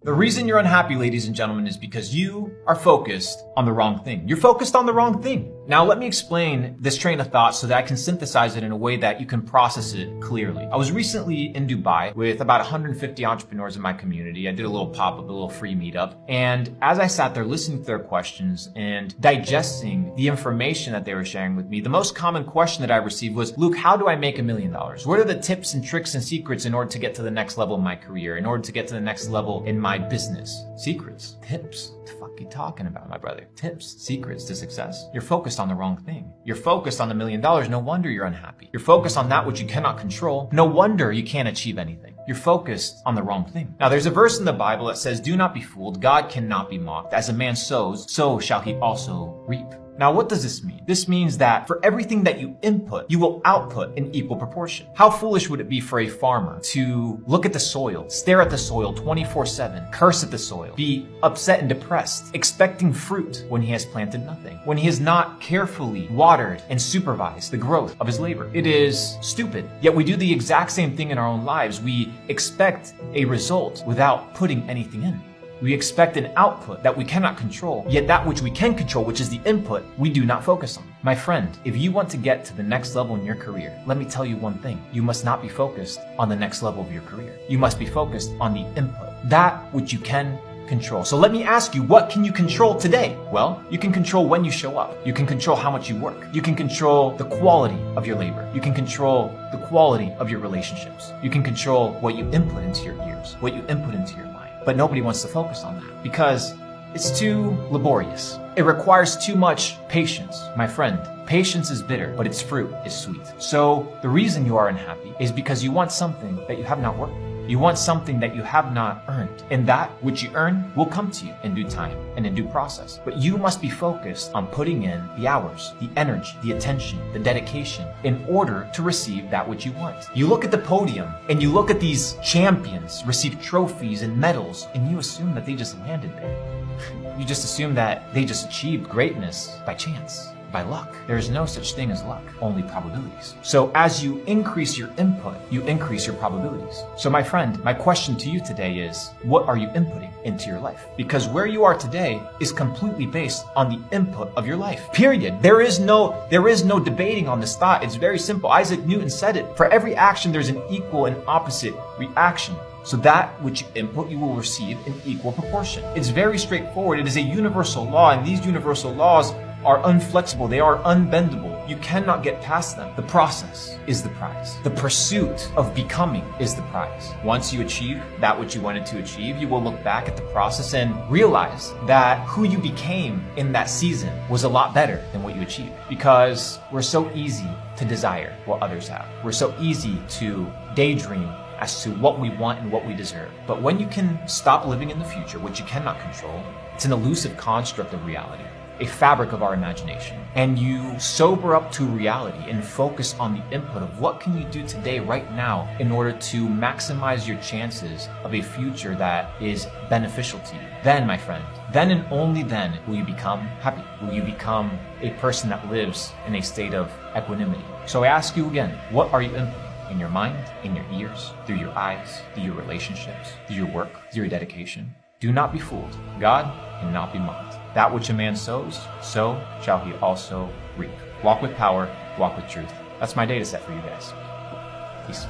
The reason you're unhappy, ladies and gentlemen, is because you are focused on the wrong thing. You're focused on the wrong thing. Now, let me explain this train of thought so that I can synthesize it in a way that you can process it clearly. I was recently in Dubai with about 150 entrepreneurs in my community. I did a little pop-up, a little free meetup. And as I sat there listening to their questions and digesting the information that they were sharing with me, the most common question that I received was, Luke, how do I make $1 million? What are the tips and tricks and secrets in order to get to the next level in my career, in order to get to the next level in my business? Secrets, tips. What the fuck are you talking about, my brother? Tips, secrets to success. You're focused on the wrong thing. You're focused on the $1 million. No wonder you're unhappy. You're focused on that which you cannot control. No wonder you can't achieve anything. You're focused on the wrong thing. Now, there's a verse in the Bible that says, do not be fooled. God cannot be mocked. As a man sows, so shall he also reap. Now, what does this mean? This means that for everything that you input, you will output in equal proportion. How foolish would it be for a farmer to look at the soil, stare at the soil 24/7, curse at the soil, be upset and depressed, expecting fruit when he has planted nothing, when he has not carefully watered and supervised the growth of his labor? It is stupid. Yet we do the exact same thing in our own lives. We expect a result without putting anything in. We expect an output that we cannot control, yet that which we can control, which is the input, we do not focus on. My friend, if you want to get to the next level in your career, let me tell you one thing. You must not be focused on the next level of your career. You must be focused on the input, that which you can control. So let me ask you, what can you control today? Well, you can control when you show up. You can control how much you work. You can control the quality of your labor. You can control the quality of your relationships. You can control what you input into your ears, what you input into your mind. But nobody wants to focus on that because it's too laborious. It requires too much patience. My friend, patience is bitter, but its fruit is sweet. So the reason you are unhappy is because you want something that you have not worked for. You want something that you have not earned. And that which you earn will come to you in due time and in due process. But you must be focused on putting in the hours, the energy, the attention, the dedication in order to receive that which you want. You look at the podium and you look at these champions receive trophies and medals and you assume that they just landed there. You just assume that they just achieved greatness by chance, by luck. There is no such thing as luck, only probabilities. So as you increase your input, you increase your probabilities. So my friend, my question to you today is, what are you inputting into your life? Because where you are today is completely based on the input of your life. Period. There is no debating on this thought. It's very simple. Isaac Newton said it. For every action, there's an equal and opposite reaction. So that which you input, you will receive in equal proportion. It's very straightforward. It is a universal law, and these universal laws are unflexible. They are unbendable. You cannot get past them. The process is the prize. The pursuit of becoming is the prize. Once you achieve that which you wanted to achieve, you will look back at the process and realize that who you became in that season was a lot better than what you achieved. Because we're so easy to desire what others have. We're so easy to daydream as to what we want and what we deserve. But when you can stop living in the future, which you cannot control, it's an elusive construct of reality, a fabric of our imagination, and you sober up to reality and focus on the input of what can you do today, right now, in order to maximize your chances of a future that is beneficial to you. Then, my friend, then and only then will you become happy. Will you become a person that lives in a state of equanimity. So I ask you again, what are you inputting? In your mind, in your ears, through your eyes, through your relationships, through your work, through your dedication. Do not be fooled. God cannot be mocked. That which a man sows, so shall he also reap. Walk with power, walk with truth. That's my data set for you guys. Peace.